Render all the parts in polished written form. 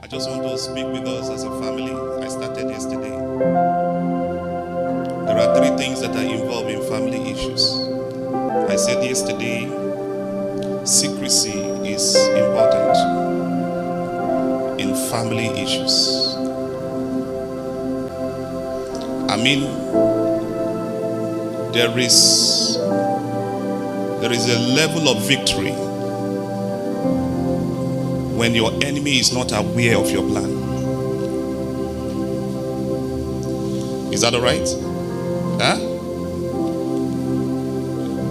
I just want to speak with us as a family. I started yesterday. There are three things that are involved in family issues. I said yesterday, secrecy is important in family issues. I mean, there is a level of victory when your enemy is not aware of your plan. Is that all right? Huh?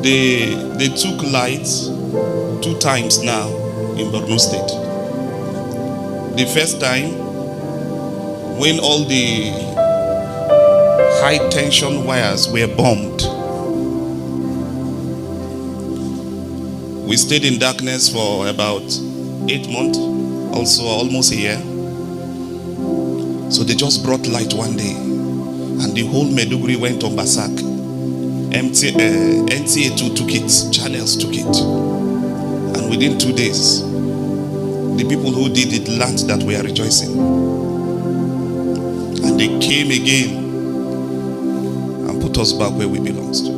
They took light 2 times now in Borno State. The first time, when all the high tension wires were bombed, we stayed in darkness for about 8 months, also almost a year. So they just brought light one day, and the whole Meduguri went on Basak. NTA2 took it, channels took it, and within 2 days, the people who did it learned that we are rejoicing, and they came again and put us back where we belong to.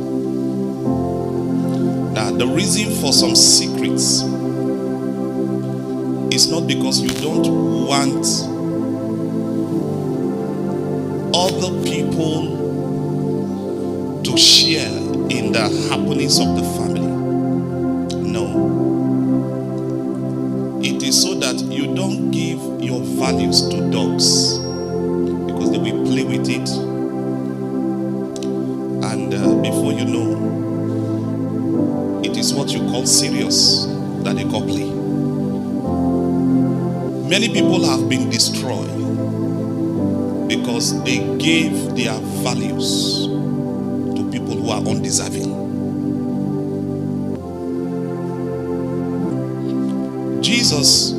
Now, the reason for some secrets is not because you don't want other people to share in the happenings of the family. No. It is so that you don't give your values to dogs, because they will play with it, and before you know, it is what you call serious that they call play. Many people have been destroyed because they gave their values to people who are undeserving. Jesus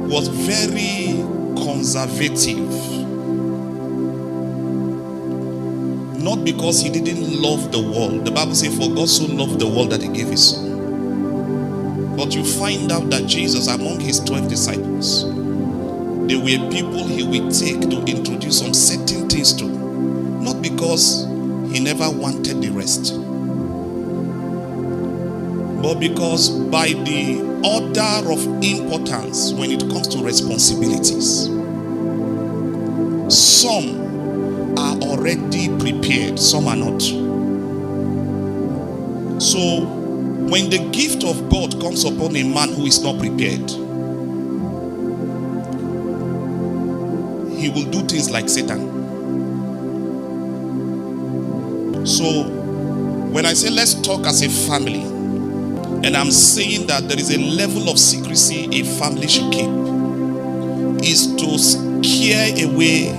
was very conservative, not because he didn't love the world. The Bible says, for God so loved the world that he gave his son. But you find out that Jesus, among his 12 disciples, there were people he would take to introduce some certain things to, not because he never wanted the rest, but because by the order of importance when it comes to responsibilities, some are already prepared, some are not. So when the gift of God comes upon a man who is not prepared, he will do things like Satan. So when I say let's talk as a family, and I'm saying that there is a level of secrecy a family should keep, is to scare away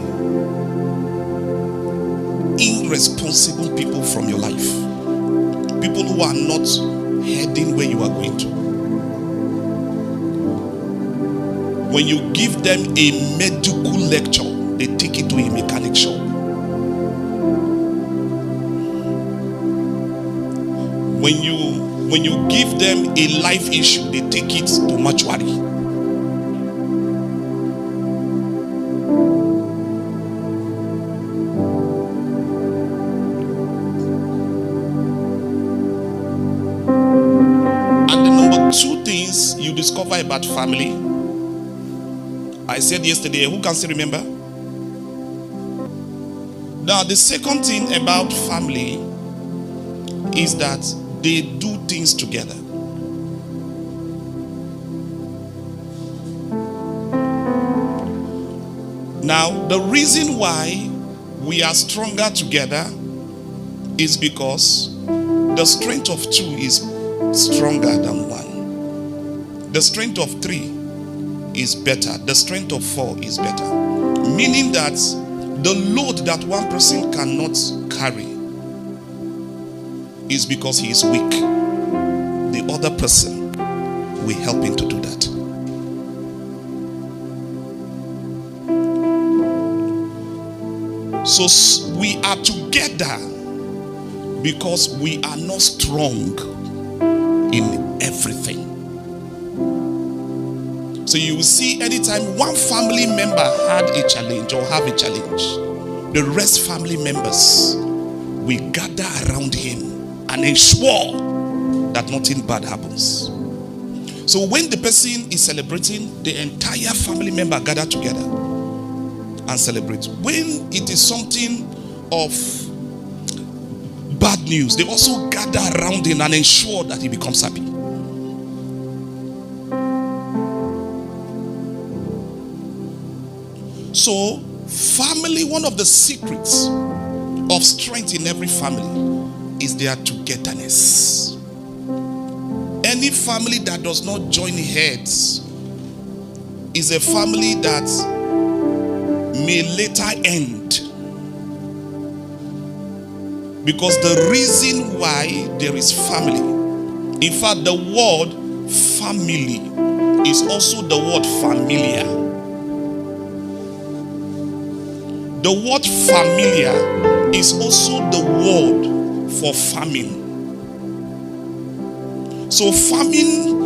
irresponsible people from your life. People who are not heading where you are going to. When you give them a medical lecture, they take it to a mechanic shop. When you give them a life issue, they take it to mortuary. And the number 2 things you discover about family, I said yesterday, who can still remember? Now, the second thing about family is that they do things together. Now, the reason why we are stronger together is because the strength of 2 is stronger than 1. The strength of 3 is better. The strength of 4 is better. Meaning that the load that one person cannot carry is because he is weak. The other person will help him to do that. So we are together because we are not strong in everything. So you will see anytime one family member had a challenge or have a challenge, the rest family members will gather around him and ensure that nothing bad happens. So when the person is celebrating, the entire family member gather together and celebrate. When it is something of bad news, they also gather around him and ensure that he becomes happy. So, family, one of the secrets of strength in every family is their togetherness. Any family that does not join heads is a family that may later end. Because the reason why there is family, in fact, the word family is also the word familiar. The word familiar is also the word for famine. So famine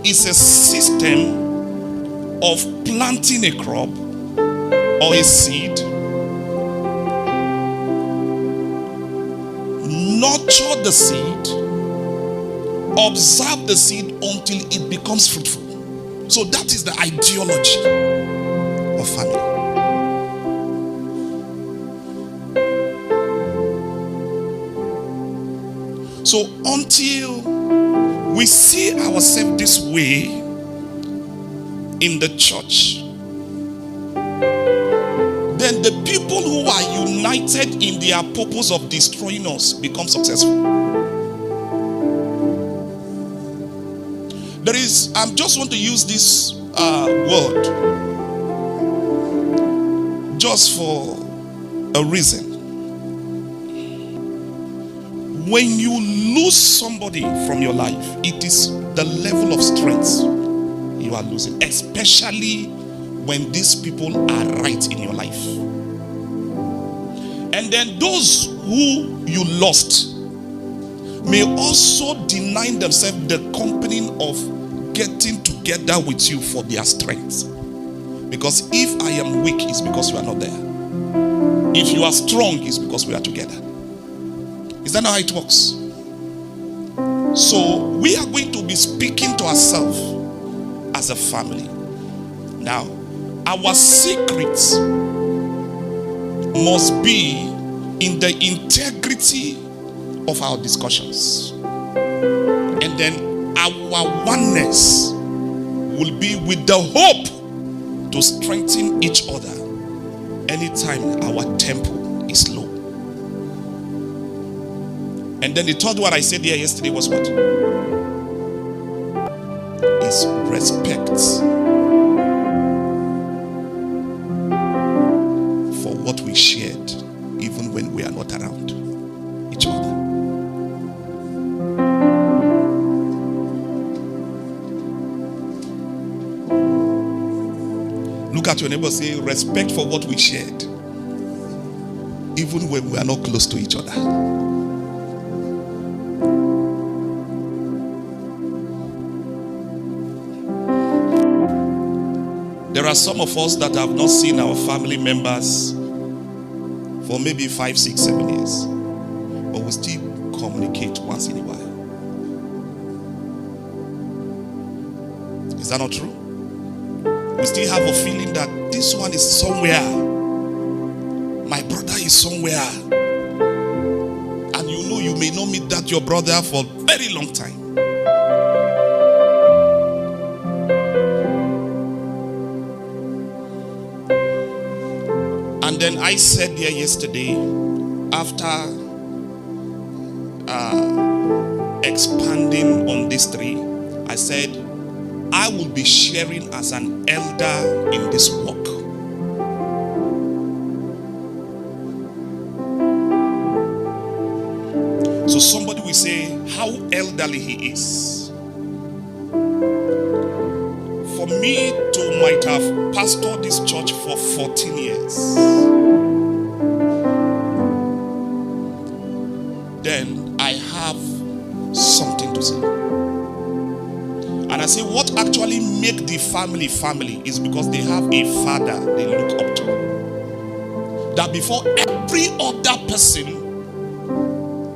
is a system of planting a crop or a seed, nurture the seed, observe the seed until it becomes fruitful. So that is the ideology of family. So until we see ourselves this way in the church, then the people who are united in their purpose of destroying us become successful. I just want to use this word just for a reason. When you lose somebody from your life, it is the level of strength you are losing, especially when these people are right in your life. And then those who you lost may also deny themselves the company of getting together with you for their strength. Because if I am weak, it's because you are not there. If you are strong, it's because we are together. Is that not how it works? So we are going to be speaking to ourselves as a family. Now, our secrets must be in the integrity of our discussions. And then our oneness will be with the hope to strengthen each other anytime our tempo is low. And then the third one I said here yesterday was what? Is respect for what we shared, even when we are not around each other. Look at your neighbor, say, respect for what we shared, even when we are not close to each other. There are some of us that have not seen our family members for maybe 5, 6, 7 years, but we still communicate once in a while. Is that not true? We still have a feeling that this one is somewhere. My brother is somewhere. And you know you may not meet that your brother for a very long time. And then I said there yesterday, after expanding on these three, I said, I will be sharing as an elder in this work. So somebody will say how elderly he is. For me to might have pastored this church for 14 years, then I have something to say. And I say what actually make the family is because they have a father they look up to. That before every other person,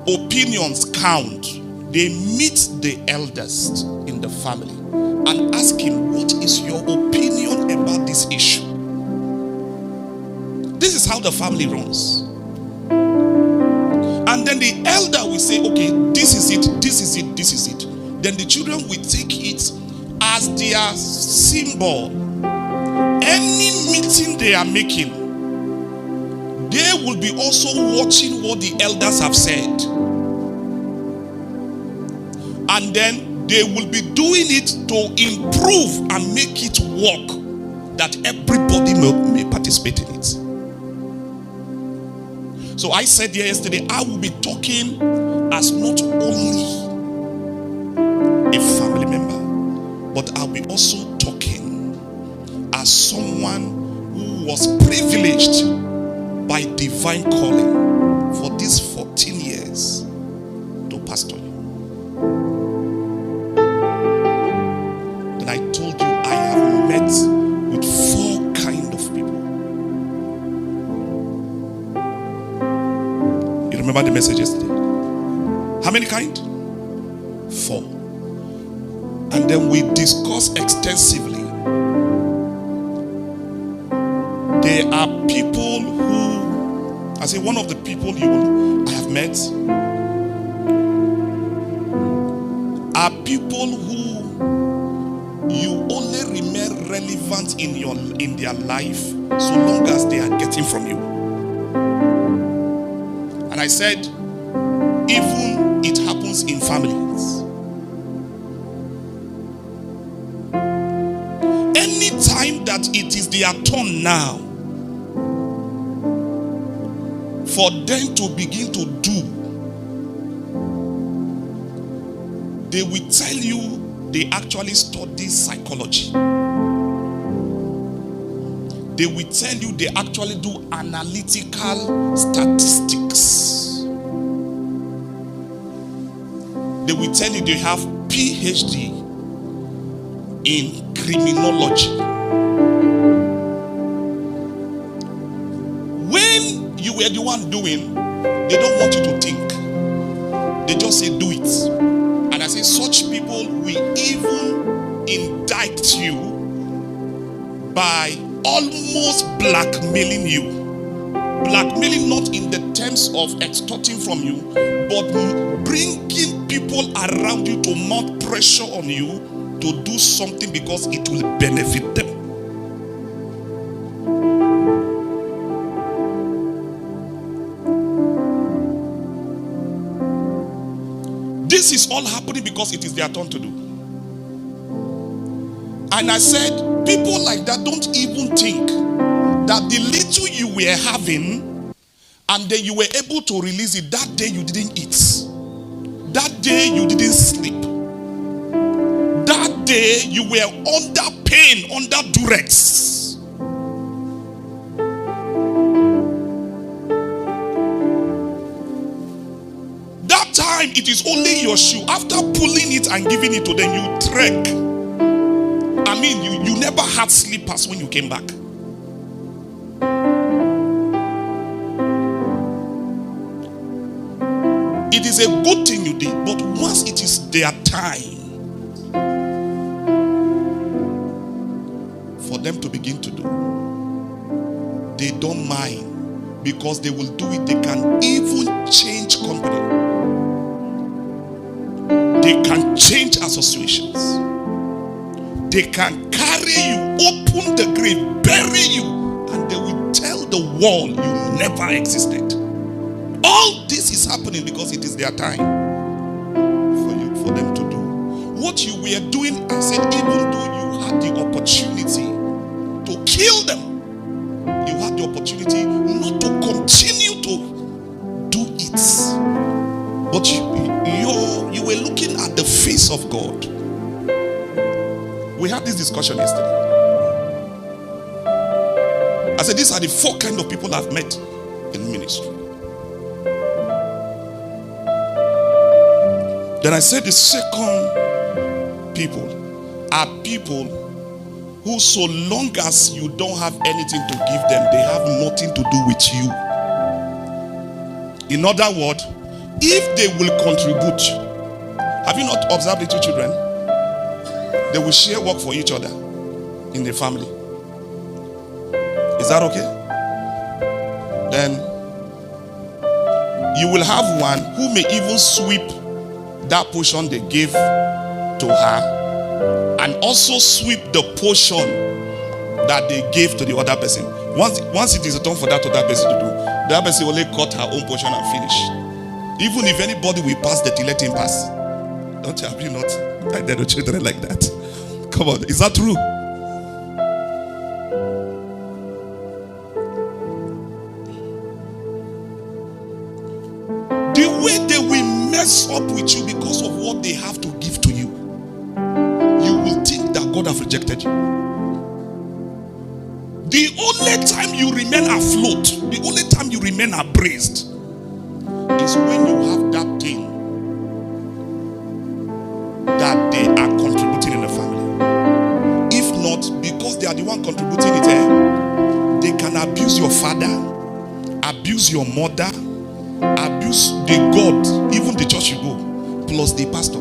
opinions count. They meet the eldest in the family and ask him, what is your opinion about this issue? This is how the family runs. And then the elder will say, okay, this is it, this is it, this is it. Then the children will take it as their symbol. Any meeting they are making, they will be also watching what the elders have said. And then they will be doing it to improve and make it work, that everybody may participate in it. So I said here yesterday, I will be talking as not only a family member, but I'll be also talking as someone who was privileged by divine calling for these 14 years to pastor you. Then I told you I have met with 4 kind of people. You remember the message yesterday? How many kind? 4. And then we discussed extensively. There are people who, I say one of the people I have met are people who you only remain relevant in their life so long as they are getting from you. And I said, even it happens in families. Anytime that it is their turn now for them to begin to do, they will tell you they actually study psychology. They will tell you they actually do analytical statistics. They will tell you they have PhD in criminology. When you were the one doing, they don't want you to think. They just say do it. And I say such people will even indict you by almost blackmailing you. Blackmailing not in the terms of extorting from you, but bringing people around you to mount pressure on you to do something because it will benefit them. This is all happening because it is their turn to do. And I said, people like that don't even think that the little you were having and then you were able to release it, that day you didn't eat. That day you didn't sleep. That day you were under pain, under duress. That time it is only your shoe. After pulling it and giving it to them, you trek. I mean, you never had slippers when you came back. It is a good thing you did, but once it is their time for them to begin to do, they don't mind, because they will do it. They can even change company. They can change associations. They can carry you, open the grave, bury you, and they will tell the world you never existed. All this is happening because it is their time for them to do what you were doing. I said, even though you had the opportunity to kill them, you had the opportunity not to continue to do it, but you were looking at the face of God. We had this discussion yesterday. I said, these are the 4 kind of people I've met in ministry. Then I said the second people are people who, so long as you don't have anything to give them, they have nothing to do with you. In other words, if they will contribute, have you not observed little children? They will share work for each other in the family. Is that okay? Then you will have one who may even sweep that portion they gave to her and also sweep the portion that they gave to the other person. Once it is done for that other person to do, the other person only cut her own portion and finish. Even if anybody will pass the thing, let him pass. Don't you have you not like the children like that? Come on, is that true? The way they will mess up with you because of what they have to give to you, you will think that God have rejected you. The only time you remain afloat, the only time you remain abreast, is when you have that thing that they are contributing in the family. If not, because they are the one contributing it, they can abuse your father, abuse your mother, abuse the God, even the church you go, plus the pastor.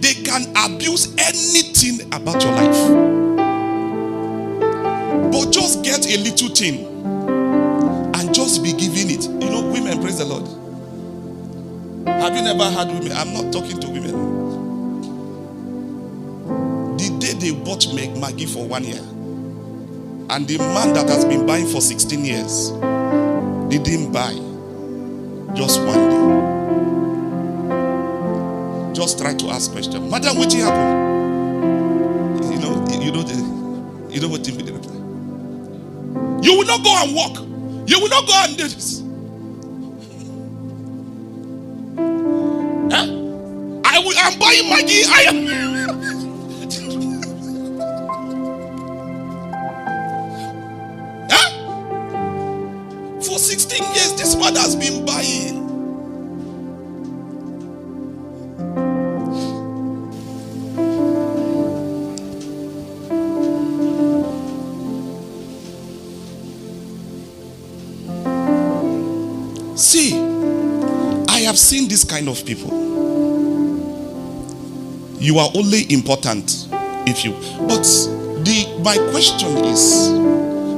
They can abuse anything about your life. But just get a little thing and just be giving it. You know, women, praise the Lord. Have you never had women? I'm not talking to women. The day they bought Maggie for 1 year, and the man that has been buying for 16 years didn't buy just 1 day. Just try to ask questions. Madam, what happened? You know what they reply. You will not go and walk. You will not go and do this. I'm buying Maggie. I am. For 16 years, this man has been buying. See, I have seen this kind of people. You are only important if you. But my question is,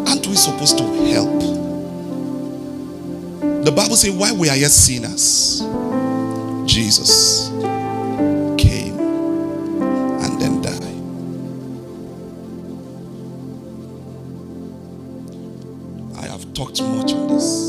aren't we supposed to help? The Bible says, while we are yet sinners, Jesus came and then died. I have talked much on this.